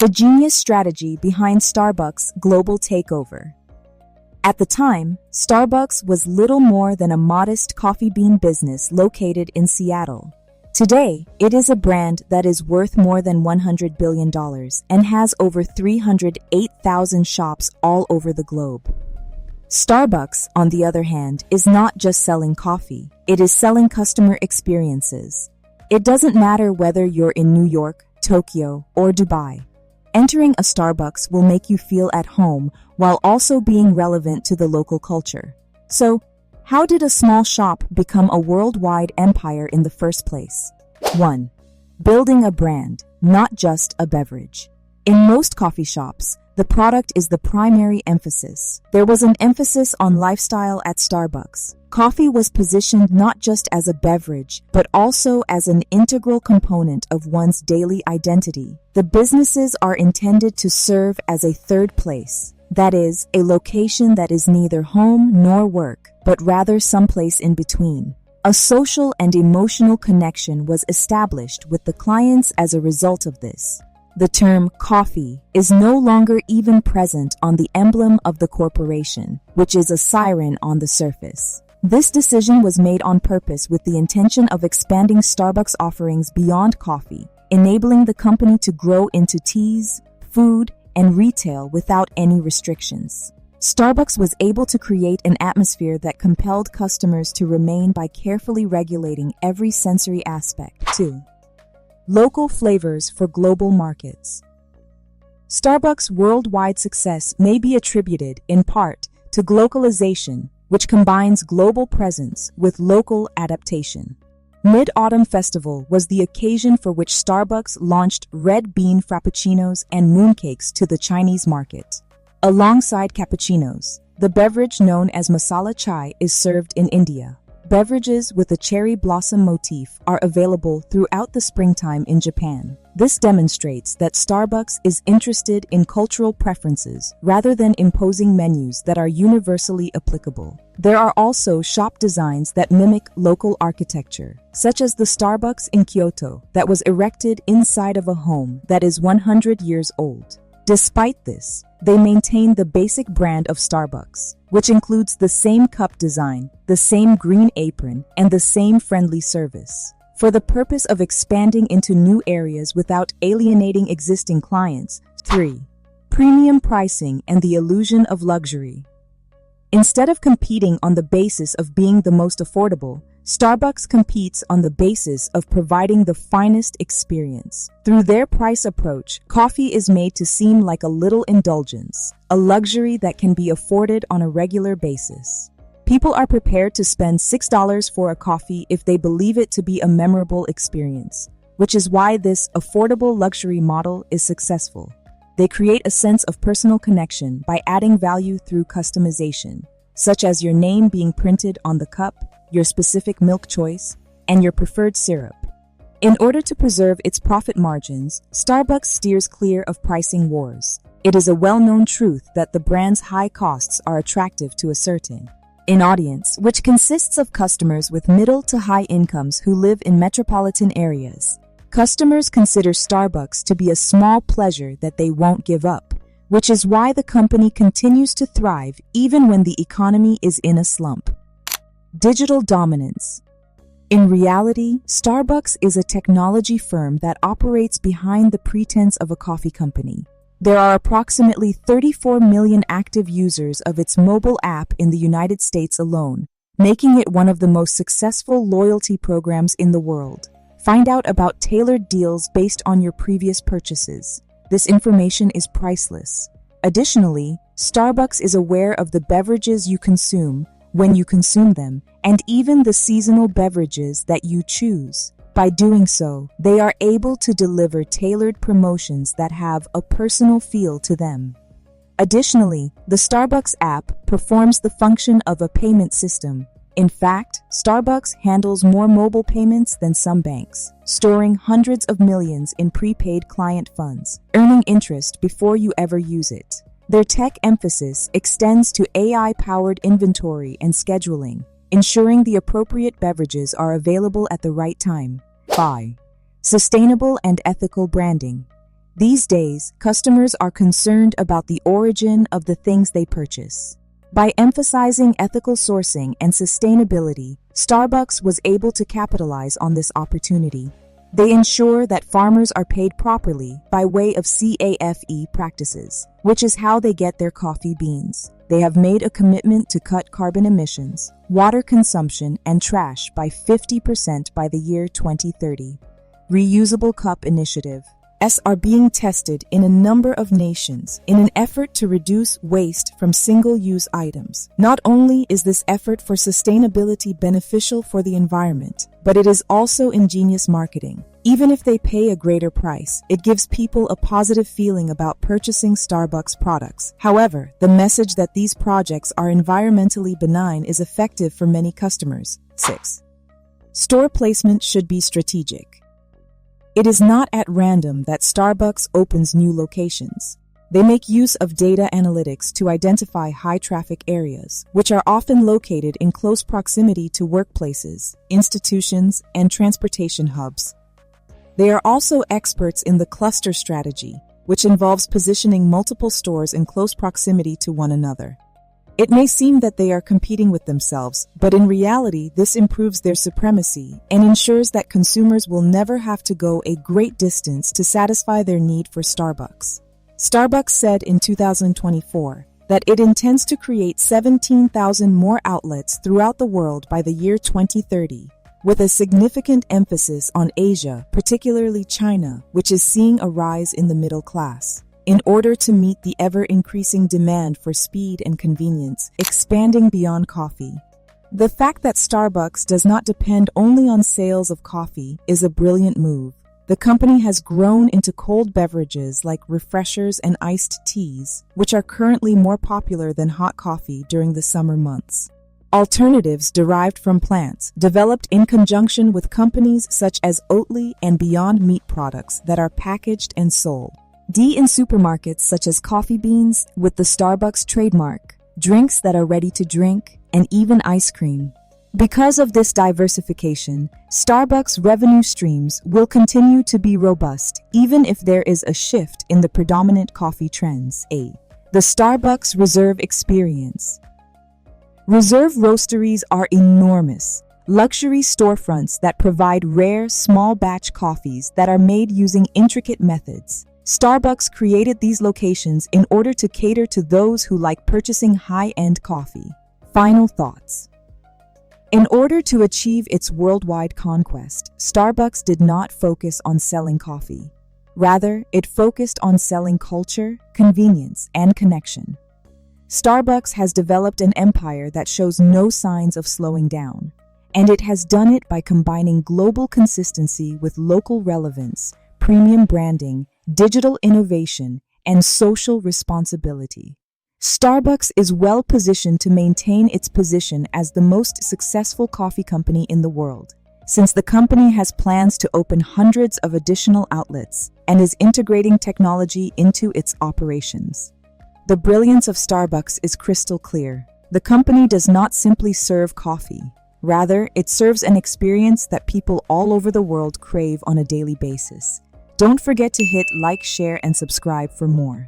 The genius strategy behind Starbucks' global takeover. At the time, Starbucks was little more than a modest coffee bean business located in Seattle. Today, it is a brand that is worth more than $100 billion and has over 308,000 shops all over the globe. Starbucks, on the other hand, is not just selling coffee, it is selling customer experiences. It doesn't matter whether you're in New York, Tokyo, or Dubai. Entering a Starbucks will make you feel at home while also being relevant to the local culture. So, how did a small shop become a worldwide empire in the first place? 1. Building a brand, not just a beverage. In most coffee shops, the product is the primary emphasis. There was an emphasis on lifestyle at Starbucks. Coffee was positioned not just as a beverage, but also as an integral component of one's daily identity. The businesses are intended to serve as a third place. That is, a location that is neither home nor work, but rather someplace in between. A social and emotional connection was established with the clients as a result of this. The term coffee is no longer even present on the emblem of the corporation, which is a siren on the surface. This decision was made on purpose with the intention of expanding Starbucks' offerings beyond coffee, enabling the company to grow into teas, food, and retail without any restrictions. Starbucks was able to create an atmosphere that compelled customers to remain by carefully regulating every sensory aspect. 2. Local flavors for global markets. Starbucks' worldwide success may be attributed, in part, to glocalization, which combines global presence with local adaptation. Mid-Autumn Festival was the occasion for which Starbucks launched red bean frappuccinos and mooncakes to the Chinese market. Alongside cappuccinos, the beverage known as masala chai is served in India. Beverages with a cherry blossom motif are available throughout the springtime in Japan. This demonstrates that Starbucks is interested in cultural preferences rather than imposing menus that are universally applicable. There are also shop designs that mimic local architecture, such as the Starbucks in Kyoto that was erected inside of a home that is 100 years old. Despite this, they maintain the basic brand of Starbucks, which includes the same cup design, the same green apron, and the same friendly service. For the purpose of expanding into new areas without alienating existing clients. 3. Premium pricing and the illusion of luxury. Instead of competing on the basis of being the most affordable, Starbucks competes on the basis of providing the finest experience. Through their price approach, coffee is made to seem like a little indulgence, a luxury that can be afforded on a regular basis. People are prepared to spend $6 for a coffee if they believe it to be a memorable experience, which is why this affordable luxury model is successful. They create a sense of personal connection by adding value through customization, such as your name being printed on the cup, your specific milk choice, and your preferred syrup. In order to preserve its profit margins, Starbucks steers clear of pricing wars. It is a well-known truth that the brand's high costs are attractive to a certain audience, which consists of customers with middle to high incomes who live in metropolitan areas. Customers consider Starbucks to be a small pleasure that they won't give up, which is why the company continues to thrive even when the economy is in a slump. Digital dominance. In reality, Starbucks is a technology firm that operates behind the pretense of a coffee company. There are approximately 34 million active users of its mobile app in the United States alone, making it one of the most successful loyalty programs in the world. Find out about tailored deals based on your previous purchases. This information is priceless. Additionally, Starbucks is aware of the beverages you consume, when you consume them, and even the seasonal beverages that you choose. By doing so, they are able to deliver tailored promotions that have a personal feel to them. Additionally, the Starbucks app performs the function of a payment system. In fact, Starbucks handles more mobile payments than some banks, storing hundreds of millions in prepaid client funds, earning interest before you ever use it. Their tech emphasis extends to AI-powered inventory and scheduling, ensuring the appropriate beverages are available at the right time. 5. Sustainable and ethical branding. These days, customers are concerned about the origin of the things they purchase. By emphasizing ethical sourcing and sustainability, Starbucks was able to capitalize on this opportunity. They ensure that farmers are paid properly by way of CAFE practices, which is how they get their coffee beans. They have made a commitment to cut carbon emissions, water consumption, and trash by 50% by the year 2030. Reusable cup initiative are being tested in a number of nations in an effort to reduce waste from single-use items. Not only is this effort for sustainability beneficial for the environment, but it is also ingenious marketing. Even if they pay a greater price, it gives people a positive feeling about purchasing Starbucks products. However, the message that these projects are environmentally benign is effective for many customers. 6. Store placement should be strategic. It is not at random that Starbucks opens new locations. They make use of data analytics to identify high-traffic areas, which are often located in close proximity to workplaces, institutions, and transportation hubs. They are also experts in the cluster strategy, which involves positioning multiple stores in close proximity to one another. It may seem that they are competing with themselves, but in reality, this improves their supremacy and ensures that consumers will never have to go a great distance to satisfy their need for Starbucks. Starbucks said in 2024 that it intends to create 17,000 more outlets throughout the world by the year 2030, with a significant emphasis on Asia, particularly China, which is seeing a rise in the middle class. In order to meet the ever-increasing demand for speed and convenience, expanding beyond coffee. The fact that Starbucks does not depend only on sales of coffee is a brilliant move. The company has grown into cold beverages like refreshers and iced teas, which are currently more popular than hot coffee during the summer months. Alternatives derived from plants, developed in conjunction with companies such as Oatly and Beyond Meat products that are packaged and sold. In supermarkets such as coffee beans with the Starbucks trademark, drinks that are ready to drink, and even ice cream. Because of this diversification, Starbucks' revenue streams will continue to be robust even if there is a shift in the predominant coffee trends. The Starbucks Reserve Experience. Reserve roasteries are enormous, luxury storefronts that provide rare, small-batch coffees that are made using intricate methods. Starbucks created these locations in order to cater to those who like purchasing high-end coffee. Final thoughts. In order to achieve its worldwide conquest, Starbucks did not focus on selling coffee. Rather, it focused on selling culture, convenience, and connection. Starbucks has developed an empire that shows no signs of slowing down, and it has done it by combining global consistency with local relevance, premium branding, digital innovation, and social responsibility. Starbucks is well positioned to maintain its position as the most successful coffee company in the world, since the company has plans to open hundreds of additional outlets and is integrating technology into its operations. The brilliance of Starbucks is crystal clear. The company does not simply serve coffee. Rather, it serves an experience that people all over the world crave on a daily basis. Don't forget to hit like, share, and subscribe for more.